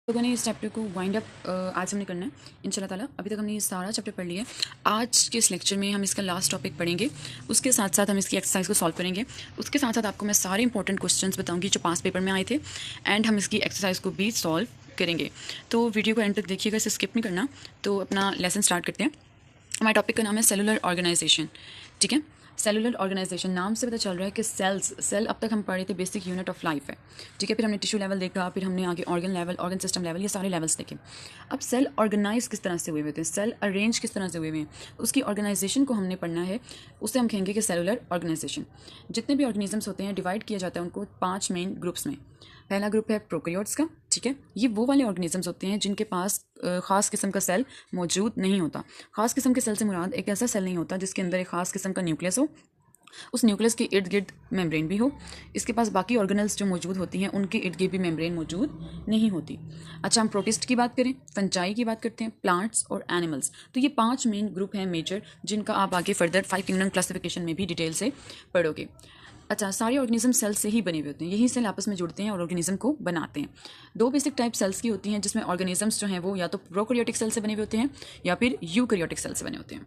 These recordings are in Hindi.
लोगों ने इस चैप्टर को वाइंड अप आज हमने करना है इंशाल्लाह ताला। अभी तक हमने ये सारा चैप्टर पढ़ लिया है। आज के इस लेक्चर में हम इसका लास्ट टॉपिक पढ़ेंगे, उसके साथ साथ हम इसकी एक्सरसाइज को सॉल्व करेंगे। उसके साथ साथ आपको मैं सारे इंपॉर्टेंट क्वेश्चंस बताऊंगी जो पास पेपर में आए थे, एंड हम इसकी एक्सरसाइज को भी सॉल्व करेंगे। तो वीडियो को एंड तक देखिएगा, इसे स्किप नहीं करना। तो अपना लेसन स्टार्ट करते हैं। हमारे टॉपिक का नाम है सेलुलर ऑर्गेनाइजेशन। ठीक है, सेलुलर ऑर्गेनाइजेशन नाम से पता चल रहा है कि सेल अब तक हम पढ़े थे बेसिक यूनिट ऑफ लाइफ है। ठीक है, फिर हमने टिश्यू लेवल देखा, फिर हमने आगे organ level, organ system level, ये सारे लेवल्स देखे। अब सेल ऑर्गेनाइज किस तरह से हुए थे, सेल अरेंज किस तरह से हुए हैं, उसकी ऑर्गेनाइजेशन को हमने पढ़ना है। उससे हम कहेंगे कि सेलुलर ऑर्गेनाइजेशन। जितने भी ऑर्गेनिजम्स होते हैं डिवाइड किया जाता है उनको 5 मेन ग्रुप्स में। पहला ग्रुप है प्रोकैरियोट्स का। ठीक है, ये वो वाले ऑर्गेनिजम्स होते हैं जिनके पास खास किस्म का सेल मौजूद नहीं होता। खास किस्म के सेल से मुराद एक ऐसा सेल नहीं होता जिसके अंदर एक खास किस्म का न्यूक्लियस हो, उस न्यूक्लियस के इर्द गिर्द मेम्ब्रेन भी हो। इसके पास बाकी ऑर्गेनल्स जो मौजूद होती हैं उनके इर्द गिर्द भी मेम्ब्रेन मौजूद नहीं होती। अच्छा, हम प्रोटिस्ट की बात करें, फंजाई की बात करते हैं, प्लांट्स और एनिमल्स। तो ये 5 मेन ग्रुप हैं मेजर, जिनका आप आगे फर्दर 5 किंगडम क्लासिफिकेशन में भी डिटेल से पढ़ोगे। अच्छा, सारे ऑर्गेनिज्म सेल से ही बने हुए होते हैं, यही सेल आपस में जुड़ते हैं और ऑर्गेनिज्म को बनाते हैं। 2 बेसिक टाइप सेल्स की होती हैं, जिसमें ऑर्गेनिजम्स जो हैं वो या तो प्रोकैरियोटिक सेल से बने हुए होते हैं या फिर यूकैरियोटिक सेल से बने होते हैं।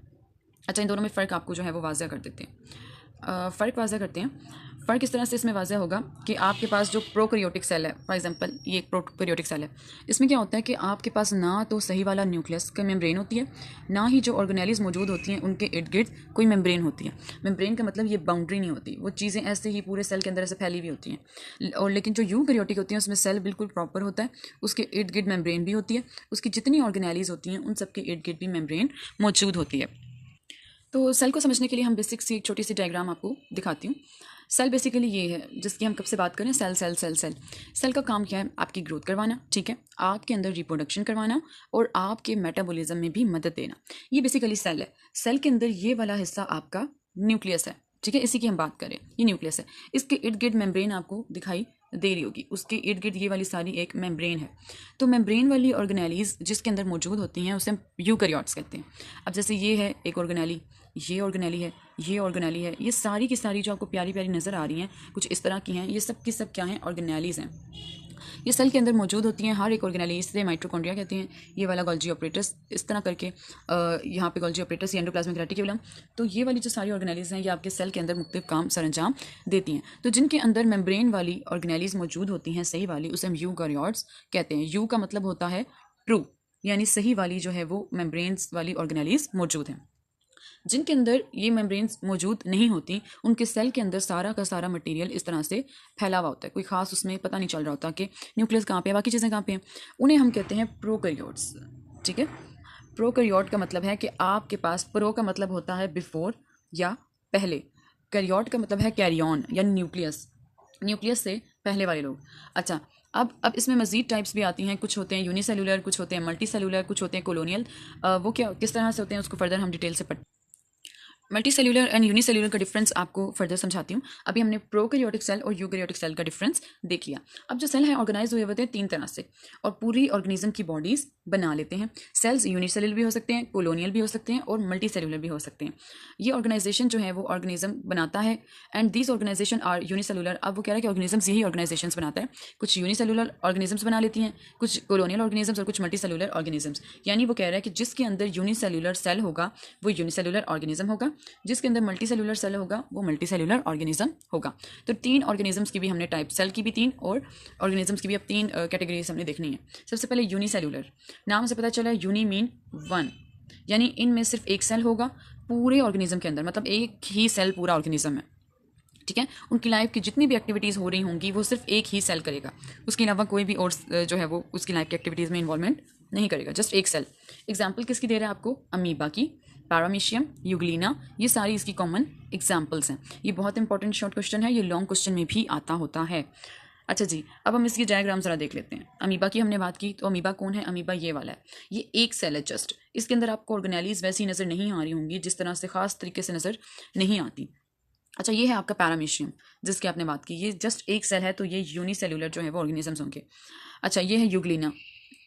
अच्छा, इन दोनों में फ़र्क आपको जो है वो वाज़ह कर देते हैं। फ़र्क वाज़ह करते हैं। फ़र्क इस तरह से इसमें वाज़ह होगा कि आपके पास जो प्रोकैरियोटिक सेल है, फॉर एग्जांपल ये एक प्रोकैरियोटिक सेल है, इसमें क्या होता है कि आपके पास ना तो सही वाला न्यूक्लियस का मेम्ब्रेन होती है, ना ही जो ऑर्गेनेलिज मौजूद होती हैं उनके इर्द गिर्द कोई मेम्ब्रेन होती है। मेम्ब्रेन का मतलब ये बाउंड्री नहीं होती, वो चीज़ें ऐसे ही पूरे सेल के अंदर ऐसे फैली हुई होती हैं। और लेकिन जो यूकैरियोटिक होती हैं उसमें सेल बिल्कुल प्रॉपर होता है, उसके इर्द गिर्द मेम्ब्रेन भी होती है, उसकी जितनी ऑर्गेनेलिज होती हैं उन सबके इर्द गिर्द भी मेम्ब्रेन मौजूद होती है। तो सेल को समझने के लिए हम बेसिक सी एक छोटी सी डायग्राम आपको दिखाती हूँ। सेल बेसिकली ये है जिसकी हम कब से बात करें, cell cell cell cell. Cell का काम क्या है, आपकी ग्रोथ करवाना, ठीक है, आपके अंदर रिप्रोडक्शन करवाना और आपके मेटाबॉलिज्म में भी मदद देना। ये बेसिकली सेल है। सेल के अंदर ये वाला हिस्सा आपका न्यूक्लियस है। ठीक है, इसी की हम बात करें, ये न्यूक्लियस है। इसके इर्द गिर्द मेम्ब्रेन आपको दिखाई दे रही होगी, उसके इर्द गिर्द ये वाली सारी एक मेम्ब्रेन है। तो मेम्ब्रेन वाली ऑर्गेनेलीज जिसके अंदर मौजूद होती हैं उसे हम यूकैरियोट्स कहते हैं। अब जैसे ये है एक ऑर्गेनेली, ये ऑर्गेनेली है, ये ऑर्गेनेली है, ये सारी की सारी जो आपको प्यारी प्यारी नज़र आ रही हैं कुछ इस तरह की हैं, ये सब की सब क्या हैं, ऑर्गेनेलीज हैं। ये सेल के अंदर मौजूद होती हैं, हर एक ऑर्गेनेली, इसे माइटोकॉन्ड्रिया कहते हैं। ये वाला गोल्जी ऑपरेटस इस तरह करके यहाँ पे गोल्जी ऑपरेटस, ये एंडोप्लाज्मिक रेटिक्यूलम। तो ये वाली जो सारी ऑर्गेनेलीज हैं ये आपके सेल के अंदर मुख्तलिफ काम सरंजाम देती हैं। तो जिनके अंदर मेम्ब्रेन वाली ऑर्गेनेलीज मौजूद होती हैं सही वाली, उसे हम यूकैरियोट्स कहते हैं। यू का मतलब होता है ट्रू, यानी सही वाली जो है वो मेम्ब्रेन्स वाली ऑर्गेनेलीज मौजूद हैं। जिनके अंदर ये मेम्ब्रेन्स मौजूद नहीं होती उनके सेल के अंदर सारा का सारा मटेरियल इस तरह से फैला हुआ होता है, कोई खास उसमें पता नहीं चल रहा होता कि न्यूक्लियस कहाँ पे है, बाकी चीज़ें कहाँ पे हैं। उन्हें हम कहते हैं प्रोकैरियोट्स। ठीक है, प्रोकैरियोट का मतलब है कि आपके पास, प्रो का मतलब होता है बिफोर या पहले, कैरियोट का मतलब है कैरी ऑन यानी न्यूक्लियस, न्यूक्लियस से पहले वाले लोग। अच्छा, अब इसमें मज़ीद टाइप्स भी आती हैं, कुछ होते हैं यूनिसेलुलर, कुछ होते हैं मल्टी सेलुलर, कुछ होते हैं कॉलोनियल। वो क्या किस तरह से होते हैं उसको फर्दर हम डिटेल से मल्टी सेल्यूलर एंड यूनिसेल्यूलर का डिफरेंस आपको फर्दर समझाती हूँ। अभी हमने प्रोकैरियोटिक सेल और यूकैरियोटिक सेल का डिफरेंस देख लिया। अब जो सेल है ऑर्गेनाइज हुए होते हैं 3 तरह से और पूरी ऑर्गेनिज्म की बॉडीज बना लेते हैं। सेल्स यूनिसेल्यूलर भी हो सकते हैं, कॉलोनियल भी हो सकते हैं और मल्टी सेल्यूलर भी हो सकते हैं। ये ऑर्गेनाइजेशन जो है वो ऑर्गेनिज्म बनाता है and these organization are unicellular. अब वो कह रहा है कि ऑर्गेनिजम्स यही ऑर्गेनाइजेशन बनाता है, कुछ यूनिसेल्यूलर ऑर्गेनिजम्स बना लेती हैं, कुछ कॉलोनियल ऑर्गेनिजम्स और कुछ मल्टी सेल्यूलर ऑर्गेनिजम्स। यानी वो कह रहा है कि जिसके अंदर यूनिसेल्यूलर सेल होगा वो यूनिसेल्यूलर ऑर्गेनिज्म होगा, जिसके अंदर मल्टी सेल्यूलर सेल होगा वो मल्टी सेल्यूलर ऑर्गेनिज्म होगा। तो 3 ऑर्गेनिजम्स की भी हमने टाइप, सेल की भी 3 और ऑर्गेनिजम्स की भी अब 3 कैटेगरीज हमने देखनी है। सबसे पहले यूनिसेल्यूलर, नाम से पता चला यूनि मीन 1, यानी इनमें सिर्फ एक सेल होगा पूरे ऑर्गेनिज्म के अंदर, मतलब एक ही सेल पूरा ऑर्गेनिज्म है। ठीक है, उनकी लाइफ की जितनी भी एक्टिविटीज़ हो रही होंगी वो सिर्फ एक ही सेल करेगा, उसके अलावा कोई भी और जो है वो उसकी लाइफ की एक्टिविटीज़ में इन्वॉल्वमेंट नहीं करेगा, जस्ट एक सेल। एग्जाम्पल किसकी दे रहा है आपको, अमीबा की, पैरामीशियम, यूग्लिना, ये सारी इसकी कॉमन एग्जाम्पल्स हैं। ये बहुत इंपॉर्टेंट शॉर्ट क्वेश्चन है, ये लॉन्ग क्वेश्चन में भी आता होता है। अच्छा जी, अब हम इसकी डायग्राम ज़रा देख लेते हैं। अमीबा की हमने बात की, तो अमीबा कौन है, अमीबा ये वाला है, ये एक सेल है जस्ट। इसके अंदर आपको ऑर्गेनेलीज वैसी नज़र नहीं आ रही होंगी जिस तरह से ख़ास तरीके से नज़र नहीं आती। अच्छा, ये है आपका पैरामीशियम जिसकी आपने बात की, ये जस्ट एक सेल है, तो ये यूनिसेल्यूलर जो है वो ऑर्गेनिजम्स होंगे। अच्छा, ये है यूग्लिना,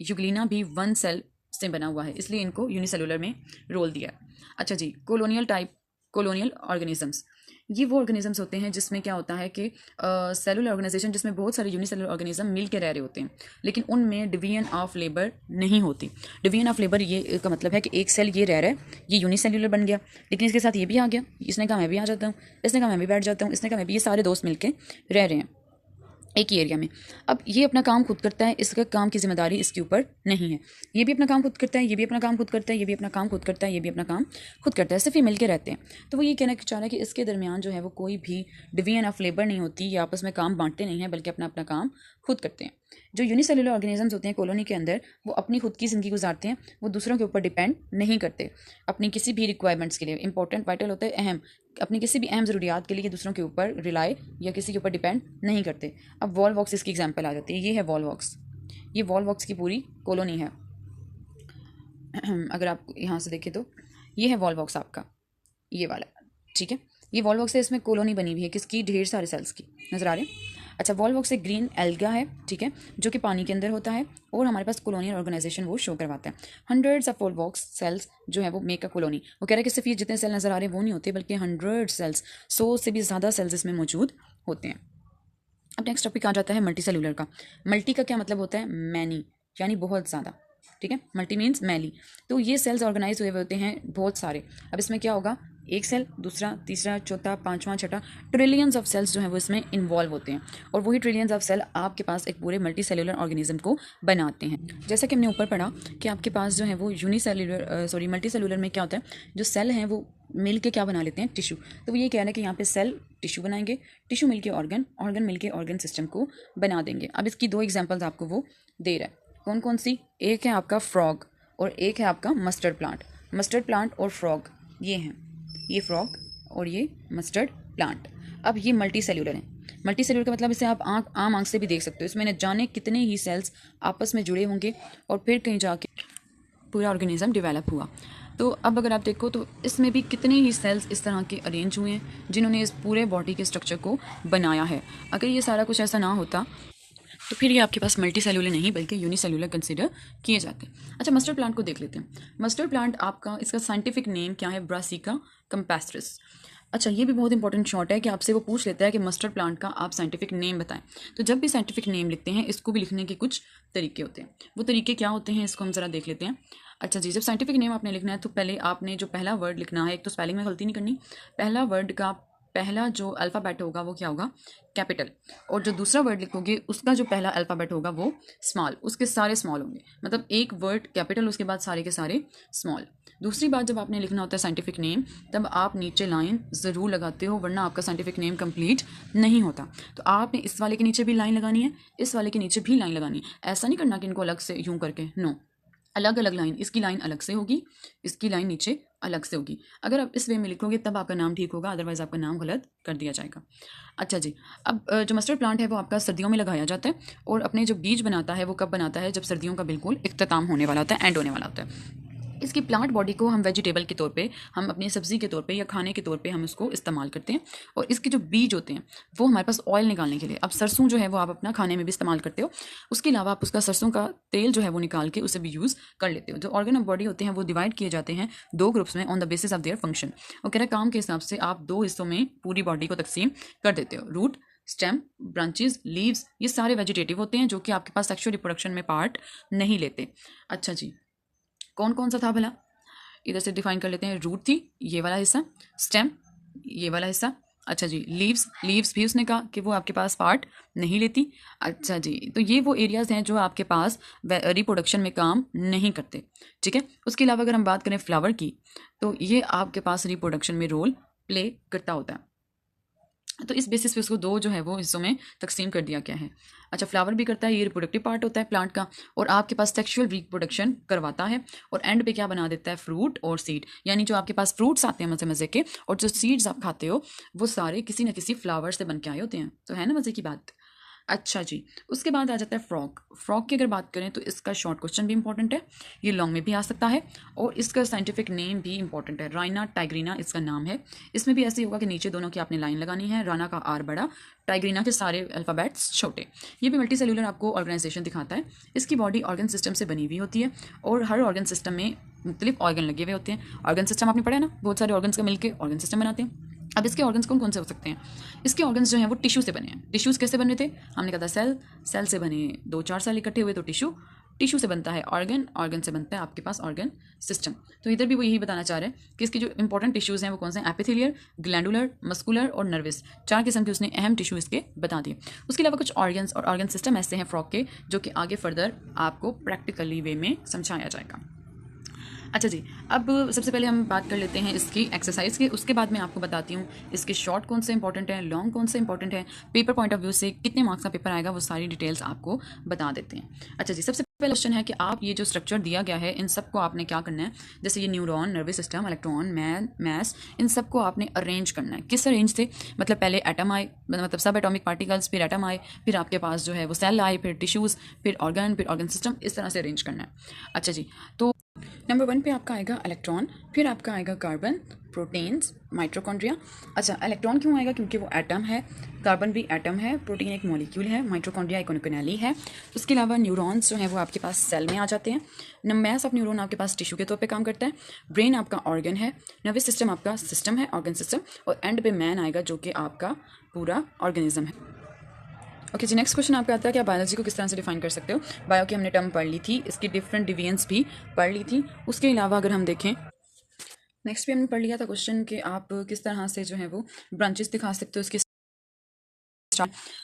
यूग्लिना भी 1 सेल से बना हुआ है, इसलिए इनको यूनिसेल्यूलर में रोल दिया है। अच्छा जी, कॉलोनियल टाइप, कॉलोनियल ऑर्गेनिजम्स, ये वो ऑर्गेनिजम्स होते हैं जिसमें क्या होता है कि सेलुलर ऑर्गेनाइजेशन जिसमें बहुत सारे यूनिसेलुलर ऑर्गेनिज्म मिल के रह रहे होते हैं, लेकिन उनमें डिवीजन ऑफ लेबर नहीं होती। डिवीजन ऑफ लेबर ये का मतलब है कि एक सेल ये रह रहा है, ये यूनिसेलुलर बन गया, लेकिन इसके साथ ये भी आ गया, इसने कहा मैं भी आ जाता हूँ, इसने कहा मैं भी बैठ जाता हूँ, इसने कहा मैं भी, ये सारे दोस्त मिलके रह रहे हैं एक ही एरिया में। अब ये अपना काम खुद करता है, इसका काम की जिम्मेदारी इसके ऊपर नहीं है। ये भी अपना काम खुद करता है, ये भी अपना काम खुद करता है, ये भी अपना काम खुद करता है, ये भी अपना काम खुद करता है, सिर्फ ये मिलके रहते हैं। तो वो ये कहना चाह रहा है कि इसके दरमियान जो है वो कोई भी डिवीजन ऑफ लेबर नहीं होती, ये आपस में काम बांटते नहीं हैं, बल्कि अपना अपना काम खुद करते हैं। जो यूनिसेलुलर ऑर्गेनिजम्स होते हैं कॉलोनी के अंदर, वो अपनी खुद की ज़िंदगी गुजारते हैं, वो दूसरों के ऊपर डिपेंड नहीं करते अपनी किसी भी रिक्वायरमेंट्स के लिए। इंपॉर्टेंट वाइटल होता है, अहम, अपनी किसी भी अहम ज़रूरियात के लिए दूसरों के ऊपर रिलाई या किसी के ऊपर डिपेंड नहीं करते। अब वॉल वॉक्स इसकी एग्जांपल आ जाती है। ये है वॉल वॉक्स, ये वॉल वॉक्स की पूरी कॉलोनी है। अगर आप यहाँ से देखें तो ये है वॉल वॉक्स आपका, ये वाला, ठीक है। ये वॉल वॉक्स है, इसमें कॉलोनी बनी हुई है किसकी, ढेर सारे सेल्स की, नज़र आ रहे हैं। अच्छा, वॉल वॉक्स एक ग्रीन एल्गा है, ठीक है, जो कि पानी के अंदर होता है और हमारे पास कॉलोनियल ऑर्गेनाइजेशन वो शो करवाता है। Hundreds of volvox cells जो है वो मेक अ कॉलोनी। वो कह रहे हैं कि सिर्फ ये जितने सेल नज़र आ रहे हैं वो नहीं होते, बल्कि 100 सेल्स, 100 से भी ज़्यादा सेल्स इसमें मौजूद होते हैं। अब नेक्स्ट टॉपिक आ जाता है मल्टी सेलुलर का। मल्टी का क्या मतलब होता है, मैनी, यानी बहुत ज़्यादा, ठीक है। मल्टी मीन्स मैली। तो ये सेल्स ऑर्गेनाइज हुए होते हैं बहुत सारे। अब इसमें क्या होगा, एक सेल, दूसरा, तीसरा, चौथा, पांचवा, छठा, ट्रिलियंस ऑफ सेल्स जो है वो इसमें इन्वॉल्व होते हैं, और वही ट्रिलियंस ऑफ सेल आपके पास एक पूरे मल्टी सेलुलर ऑर्गेनिज्म को बनाते हैं। जैसा कि हमने ऊपर पढ़ा कि आपके पास जो है वो मल्टी सेलुलर में क्या होता है, जो सेल हैं वो मिल के क्या बना लेते हैं, टिश्यू। तो वो ये कह रहे हैं कि यहाँ पे सेल टिश्यू बनाएंगे, टिश्यू मिल के ऑर्गन, ऑर्गन मिल के ऑर्गन सिस्टम को बना देंगे। अब इसकी दो एग्जाम्पल्स आपको वो दे रहा है, कौन कौन सी, एक है आपका फ्रॉग और एक है आपका मस्टर्ड प्लांट। मस्टर्ड प्लांट और फ्रॉग ये हैं, ये फ्रॉग और ये मस्टर्ड प्लांट। अब ये मल्टी सेल्यूलर है। मल्टी सेल्यूलर का मतलब इसे आप आम आंख से भी देख सकते हो, इसमें न जाने कितने ही सेल्स आपस में जुड़े होंगे और फिर कहीं जाके पूरा ऑर्गेनिज्म डेवलप हुआ। तो अब अगर आप देखो तो इसमें भी कितने ही सेल्स इस तरह के अरेंज हुए हैं जिन्होंने इस पूरे बॉडी के स्ट्रक्चर को बनाया है। अगर ये सारा कुछ ऐसा ना होता तो फिर ये आपके पास मल्टी सेलुलर नहीं बल्कि यूनिसेलुलर कंसीडर किए जाते हैं। अच्छा, मस्टर्ड प्लांट को देख लेते हैं। मस्टर्ड प्लांट आपका, इसका साइंटिफिक नेम क्या है, ब्रासिका कैम्पेस्ट्रिस। अच्छा, ये भी बहुत इंपॉर्टेंट शॉट है कि आपसे वो पूछ लेता है कि मस्टर्ड प्लांट का आप साइंटिफिक नेम बताएं। तो जब भी साइंटिफिक नेम लिखते हैं, इसको भी लिखने के कुछ तरीके होते हैं। वो तरीके क्या होते हैं, इसको हम ज़रा देख लेते हैं। अच्छा जी, जब साइंटिफिक नेम आपने लिखना है तो पहले आपने जो पहला वर्ड लिखना है, एक तो स्पेलिंग में गलती नहीं करनी, पहला वर्ड का पहला जो अल्फ़ाबेट होगा वो क्या होगा, कैपिटल, और जो दूसरा वर्ड लिखोगे उसका जो पहला अल्फ़ाबेट होगा वो स्मॉल, उसके सारे स्मॉल होंगे। मतलब एक वर्ड कैपिटल, उसके बाद सारे के सारे स्मॉल। दूसरी बात, जब आपने लिखना होता है साइंटिफिक नेम, तब आप नीचे लाइन ज़रूर लगाते हो, वरना आपका साइंटिफिक नेम कंप्लीट नहीं होता। तो आपने इस वाले के नीचे भी लाइन लगानी है, इस वाले के नीचे भी लाइन लगानी है। ऐसा नहीं करना कि इनको अलग से यूँ करके, नो, अलग अलग लाइन, इसकी लाइन अलग से होगी, इसकी लाइन नीचे अलग से होगी। अगर आप इस वे में लिखोगे तब आपका नाम ठीक होगा, अदरवाइज़ आपका नाम गलत कर दिया जाएगा। अच्छा जी, अब जो मस्टर्ड प्लांट है वो आपका सर्दियों में लगाया जाता है, और अपने जो बीज बनाता है वो कब बनाता है, जब सर्दियों का बिल्कुल इख्तिताम होने वाला होता है, एंड होने वाला होता है। इसकी प्लांट बॉडी को हम वेजिटेबल के तौर पे, हम अपनी सब्ज़ी के तौर पे या खाने के तौर पे हम इसको इस्तेमाल करते हैं। और इसके जो बीज होते हैं वो हमारे पास ऑयल निकालने के लिए, अब सरसों जो है वो आप अपना खाने में भी इस्तेमाल करते हो, उसके अलावा आप उसका सरसों का तेल जो है वो निकाल के उसे भी यूज़ कर लेते हो। जो ऑर्गन ऑफ बॉडी होते हैं वो डिवाइड किए जाते हैं दो ग्रुप्स में on the basis of their function. और कह रहा है काम के हिसाब से आप दो हिस्सों में पूरी बॉडी को तकसीम कर देते हो। रूट, स्टेम, ब्रांचेस, लीव्स, ये सारे वेजिटेटिव होते हैं जो कि आपके पास सेक्सुअल रिप्रोडक्शन में पार्ट नहीं लेते। अच्छा जी, कौन कौन सा था भला, इधर से डिफाइन कर लेते हैं। रूट थी, ये वाला हिस्सा, स्टेम, ये वाला हिस्सा। अच्छा जी, लीव्स भी उसने कहा कि वो आपके पास पार्ट नहीं लेती। अच्छा जी, तो ये वो एरियाज़ हैं जो आपके पास रिप्रोडक्शन में काम नहीं करते, ठीक है। उसके अलावा अगर हम बात करें फ्लावर की, तो ये आपके पास रिप्रोडक्शन में रोल प्ले करता होता है। तो इस बेसिस पे उसको दो जो है वो हिस्सों में तकसीम कर दिया गया है। अच्छा, फ्लावर भी करता है, ये रिप्रोडक्टिव पार्ट होता है प्लांट का, और आपके पास सेक्सुअल रिप्रोडक्शन करवाता है, और एंड पे क्या बना देता है, फ्रूट और सीड। यानी जो आपके पास फ्रूट्स आते हैं मज़े मज़े के, और जो सीड्स आप खाते हो वो सारे किसी न किसी फ्लावर से बन के आए होते हैं। तो है ना मज़े की बात। अच्छा जी, उसके बाद आ जाता है फ्रॉग। फ्रॉग की अगर बात करें तो इसका शॉर्ट क्वेश्चन भी इंपॉर्टेंट है, ये लॉन्ग में भी आ सकता है, और इसका साइंटिफिक नेम भी इंपॉर्टेंट है। राइना टाइग्रीना इसका नाम है। इसमें भी ऐसे होगा कि नीचे दोनों की आपने लाइन लगानी है, राना का आर बड़ा, टाइग्रीना के सारे अल्फ़ाबेट्स छोटे। ये भी मल्टी सेलुलर आपको ऑर्गेनाइजेशन दिखाता है। इसकी बॉडी ऑर्गन सिस्टम से बनी हुई होती है, और हर ऑर्गन सिस्टम में मुख्तलिफ ऑर्गन लगे हुए होते हैं। ऑर्गन सिस्टम आपने पढ़ा है ना, बहुत सारे ऑर्गन्स का मिलकर ऑर्गन सिस्टम बनाते हैं। अब इसके ऑर्गन्स कौन कौन से हो सकते हैं? इसके ऑर्गन्स जो हैं वो टिश्यू से बने हैं। टिश्यूज़ कैसे बने थे? हमने कहा था सेल, सेल से बने 2-4 सेल इकट्ठे हुए तो टिश्यू, टिश्यू से बनता है ऑर्गन, ऑर्गन से बनता है आपके पास ऑर्गन सिस्टम। तो इधर भी वो यही बताना चाह रहे हैं कि इसकी जो इंपॉर्टेंट टिश्यूज़ हैं वो कौन से हैं? एपिथेलियल, ग्लैंडुलर, मस्कुलर और नर्वस, 4 किस्म के उसने अहम टिश्यू इसके बता दिए। उसके अलावा कुछ ऑर्गन्स और ऑर्गन सिस्टम ऐसे हैं फ्रॉग के जो कि आगे फर्दर आपको प्रैक्टिकली वे में समझाया जाएगा। अच्छा जी, अब सबसे पहले हम बात कर लेते हैं इसकी एक्सरसाइज की, उसके बाद मैं आपको बताती हूँ इसके शॉर्ट कौन से इंपॉर्टेंट है, लॉन्ग कौन से इंपॉर्टेंट है, पेपर पॉइंट ऑफ व्यू से कितने मार्क्स का पेपर आएगा वो सारी डिटेल्स आपको बता देते हैं। अच्छा जी, सबसे पहला क्वेश्चन है कि आप ये जो स्ट्रक्चर दिया गया है इन सबको आपने क्या करना है, जैसे ये neuron, nervous system, electron, mass, इन सबको आपने अरेंज करना है। किस अरेंज से? मतलब पहले एटम आए, मतलब सब एटॉमिक पार्टिकल्स, फिर एटम आए, फिर आपके पास जो है वो सेल आए, फिर टिश्यूज़, फिर ऑर्गन सिस्टम, इस तरह से अरेंज करना है। अच्छा जी, तो नंबर 1 पे आपका आएगा इलेक्ट्रॉन, फिर आपका आएगा कार्बन, प्रोटीन्स, माइटोकॉन्ड्रिया। अच्छा, इलेक्ट्रॉन क्यों आएगा? क्योंकि वो एटम है, कार्बन भी एटम है, प्रोटीन एक मॉलिक्यूल है, माइटोकॉन्ड्रिया एक ऑर्गेनेली है। उसके अलावा न्यूरॉन्स जो हैं वो आपके पास सेल में आ जाते हैं। मैस ऑफ न्यूरॉन आपके पास टिश्यू के तौर पे काम करता है। ब्रेन आपका ऑर्गन है, नर्वस सिस्टम आपका सिस्टम है, ऑर्गन सिस्टम, और एंड पे मैन आएगा जो कि आपका पूरा ऑर्गेनिज्म है। ओके जी, नेक्स्ट क्वेश्चन आपका आता है कि आप बायोलॉजी को किस तरह से डिफाइन कर सकते हो। बायो की हमने टर्म पढ़ ली थी, इसकी डिफरेंट डिविजन्स भी पढ़ ली थी। उसके अलावा अगर हम देखें, नेक्स्ट भी हमने पढ़ लिया था क्वेश्चन कि आप किस तरह से जो है वो ब्रांचेस दिखा सकते हो इसके।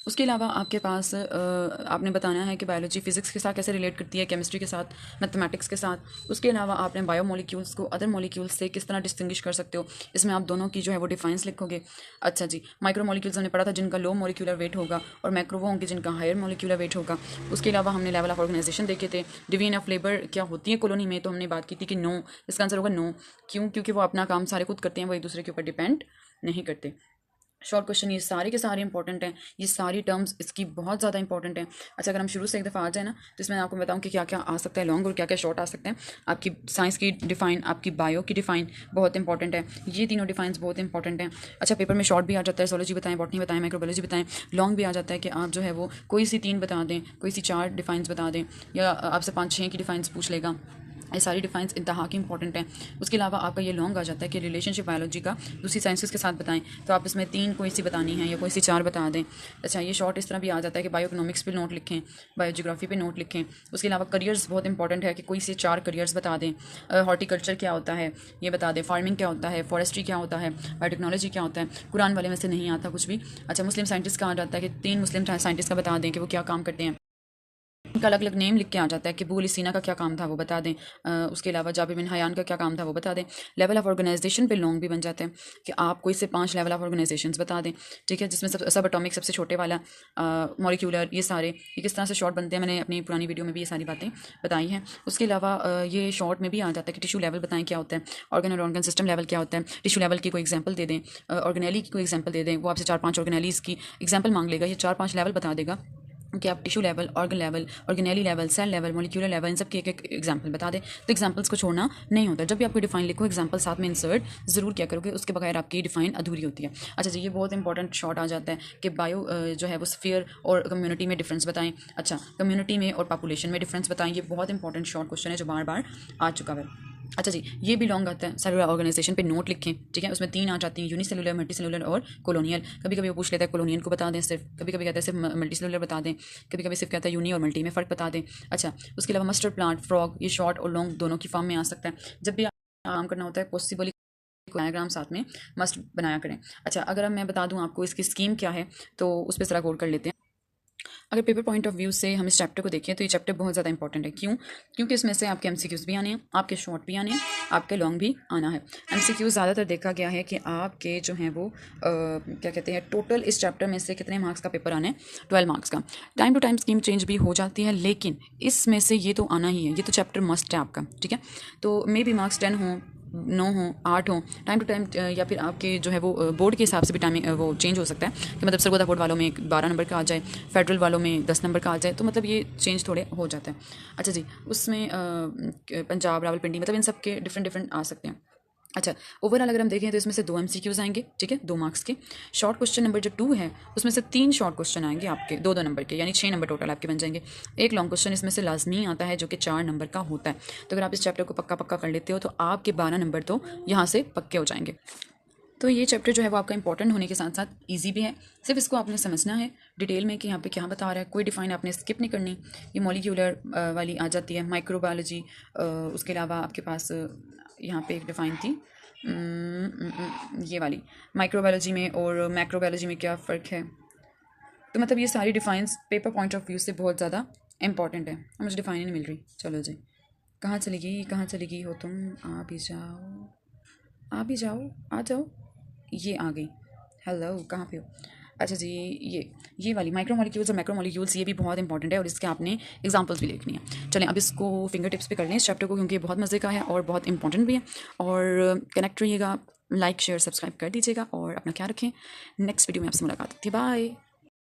उसके अलावा आपके पास आपने बताना है कि बायोलॉजी फिजिक्स के साथ कैसे रिलेट करती है, केमिस्ट्री के साथ, मैथमेटिक्स के साथ। उसके अलावा आपने बायो मॉलिक्यूल्स को अदर मॉलिक्यूल्स से किस तरह डिस्टिंग्विश कर सकते हो, इसमें आप दोनों की जो है वो डिफाइंस लिखोगे। अच्छा जी, माइक्रो मॉलिक्यूल्स हमने पढ़ा था जिनका लो मॉलिक्यूलर वेट होगा, और मैक्रो वो होंगे जिनका हायर मॉलिक्यूलर वेट होगा। उसके अलावा हमने लेवल ऑफ ऑर्गेनाइजेशन देखे थे। डिवीजन ऑफ लेबर क्या होती है कॉलोनी में, तो हमने बात की थी कि नो, इसका आंसर होगा नो। क्यों? क्योंकि वो अपना काम सारे खुद करते हैं, वो एक दूसरे के ऊपर डिपेंड नहीं करते। शॉर्ट क्वेश्चन ये सारे के सारे इंपॉर्टेंट हैं, ये सारी टर्म्स इसकी बहुत ज़्यादा इंपॉर्टेंट हैं। अच्छा, अगर हम शुरू से एक दफ़ा आ जाए ना, तो इसमें आपको बताऊं कि क्या क्या आ सकता है लॉन्ग और क्या क्या शॉर्ट आ सकते हैं। आपकी साइंस की डिफाइन, आपकी बायो की डिफाइन बहुत इंपॉर्टेंट है, ये तीनों डिफाइंस बहुत इंपॉर्टेंट हैं। अच्छा, पेपर में शॉर्ट भी आ जाता है, zoology बताएं, बॉटनी बताएं, माइक्रोबायोलॉजी बताएं। लॉन्ग भी आ जाता है कि आप जो है वो कोई सी 3 बता दें, कोई सी 4 डिफाइंस बता दें, या आपसे 5-6 की डिफाइंस पूछ लेगा। ये सारी डिफाइंस इंतहा की इंपॉर्टेंट हैं। उसके अलावा आपका ये लॉन्ग आ जाता है कि रिलेशनशिप बायोलॉजी का दूसरी साइंसेस के साथ बताएं, तो आप इसमें 3 कोई सी बतानी है या कोई सी 4 बता दें। अच्छा, ये शॉर्ट इस तरह भी आ जाता है कि बायो इकोनॉमिक्स पे नोट लिखें, बायो जियोग्राफी पे नोट लिखें। उसके अलावा करियर्स बहुत इंपॉर्टेंट है कि कोई से 4 करियर्स बता दें। हॉर्टिकल्चर क्या होता है ये बता दें, फार्मिंग क्या होता है, फॉरेस्ट्री क्या होता है, बायोटेक्नोलॉजी क्या होता है। कुरान वाले में से नहीं आता कुछ भी। अच्छा, मुस्लिम साइंटिस्ट का आ जाता है कि 3 मुस्लिम साइंटिस्ट का बता दें कि वो क्या काम करते हैं, उनका अलग अलग नेम लिख के आ जाता है कि अबू सीना का क्या काम था वो बता दें। उसके अलावा जाबिर बिन हयान का क्या काम था वो बता दें। लेवल ऑफ ऑर्गेनाइजेशन पे लॉन्ग भी बन जाते हैं कि आप कोई से 5 लेवल ऑफ ऑर्गेनाइजेशंस बता दें, ठीक है, जिसमें सब एटॉमिक सबसे छोटे वाला, मॉलिक्यूलर, ये सारे ये किस तरह से शॉर्ट बनते हैं, मैंने अपनी पुरानी वीडियो में भी ये सारी बातें बताई हैं। उसके अलावा ये शॉर्ट में भी आ जाता है कि टिश्यू लेवल बताएं क्या होता है, ऑर्गन और ऑर्गन सिस्टम लेवल क्या होता है, टिश्यू लेवल की कोई एग्जाम्पल दे दें, ऑर्गेनेली की कोई एग्जाम्पल दे दें। वो आपसे 4-5 ऑर्गेनेलीज की एग्जाम्पल मांग लेगा, ये 4-5 लेवल बता देगा कि आप tissue level, organ level, organelle level, cell level, molecular level, इन सब की एक एग्जाम्पल बता दें। तो एग्जाम्पल्स को छोड़ना नहीं होता, जब भी आपको डिफाइन लिखो एग्जाम्पल साथ में इंसर्ट जरूर क्या करोगे, उसके बगैर आपकी डिफाइन अधूरी होती है। अच्छा जी, ये बहुत इंपॉर्टेंट शॉर्ट आ जाता है कि बायो जो है वो स्फीयर और कम्युनिटी में डिफरेंस बताएं। अच्छा, कम्युनिटी में और पॉपुलेशन में डिफरेंस बताएं, ये बहुत इंपॉर्टेंट शॉर्ट क्वेश्चन है जो बार बार आ चुका है। अच्छा जी, ये भी लॉन्ग आता है, सेलुलर ऑर्गेनाइजेशन पे नोट लिखें, ठीक है, उसमें 3 आ जाती हैं, यूनिसेलुलर, मल्टीसेलुलर और कॉलोनियल। कभी कभी वो पूछ लेता है कॉलोनियल को बता दें सिर्फ, कभी कभी कहता है सिर्फ मल्टीसेलुलर बता दें, कभी कभी सिर्फ कहता है यूनी और मल्टी में फ़र्क बता दें। अच्छा, उसके अलावा मस्टर्ड प्लांट, फ्रॉग, ये शॉर्ट और लॉन्ग दोनों की फॉर्म में आ सकता है। जब भी काम करना होता है पॉसिबली डायग्राम साथ में मस्ट बनाया करें। अच्छा, अगर अब मैं बता दूं आपको इसकी स्कीम क्या है, तो उस पर ज़रा गौर कर लेते हैं। अगर पेपर पॉइंट ऑफ व्यू से हम इस चैप्टर को देखें तो ये चैप्टर बहुत ज़्यादा इंपॉर्टेंट है। क्यों? क्योंकि इसमें से आपके एमसीक्यूज़ भी आने हैं, आपके शॉर्ट भी आने हैं, आपके लॉन्ग भी आना है। एमसीक्यूज़ ज़्यादातर देखा गया है कि आपके जो हैं वो क्या कहते हैं, टोटल इस चैप्टर में से कितने मार्क्स का पेपर आना है, 12 मार्क्स का। Time to time scheme change भी हो जाती है, लेकिन इसमें से ये तो आना ही है, ये तो चैप्टर मस्ट है आपका, ठीक है। तो मे बी मार्क्स 10 हों, 9 हो, 8 हो, टाइम टू टाइम, या फिर आपके जो है वो बोर्ड के हिसाब से भी टाइमिंग वो चेंज हो सकता है कि मतलब सरगोदा बोर्ड वालों में 12 नंबर का आ जाए, फेडरल वालों में 10 नंबर का आ जाए, तो मतलब ये चेंज थोड़े हो जाता है। अच्छा जी, उसमें पंजाब, रावलपिंडी, मतलब इन सब के डिफरेंट आ सकते हैं। अच्छा, ओवरऑल अगर हम देखें तो इसमें से 2 एमसीक्यूज़ आएंगे, ठीक है, 2 मार्क्स के। शॉर्ट क्वेश्चन नंबर जो 2 है उसमें से 3 शॉर्ट क्वेश्चन आएंगे आपके 2-2 नंबर के, यानी 6 नंबर टोटल आपके बन जाएंगे। एक लॉन्ग क्वेश्चन इसमें से लाजमी आता है जो कि 4 नंबर का होता है। तो अगर आप इस चैप्टर को पक्का कर लेते हो तो आपके 12 नंबर तो यहाँ से पक्के हो जाएंगे। तो ये चैप्टर जो है वो आपका इंपॉर्टेंट होने के साथ साथ इजी भी है। सिर्फ इसको आपने समझना है डिटेल में कि यहाँ पे क्या बता रहा है। कोई डिफाइन आपने स्किप नहीं करनी। ये मॉलिक्यूलर वाली आ जाती है, माइक्रोबायोलॉजी। उसके अलावा आपके पास यहाँ पे एक डिफाइन थी ये वाली, माइक्रोबायोलॉजी में और मैक्रोबायोलॉजी में क्या फ़र्क है। तो मतलब ये सारी defines paper point of view से बहुत ज़्यादा इंपॉर्टेंट है। मुझे डिफाइन ही नहीं मिल रही। चलो जी, कहाँ चली गई हो तुम? आ भी जाओ, आ भी जाओ, आ जाओ। ये आ गई। हेलो, कहाँ पे हो? अच्छा जी, ये वाली माइक्रोमोलिक्यूल्स और मैक्रोमोलिक्यूल्स, ये भी बहुत इंपॉर्टेंट है और इसके आपने एग्जांपल्स भी लिखनी है। चलें अब इसको फिंगर टिप्स पे कर लें इस चैप्टर को, क्योंकि ये बहुत मज़े का है और बहुत इंपॉर्टेंट भी है। और कनेक्ट रहिएगा, लाइक शेयर सब्सक्राइब कर दीजिएगा और अपना ख्याल रखें। नेक्स्ट वीडियो में आपसे मुलाकात होती है। बाय।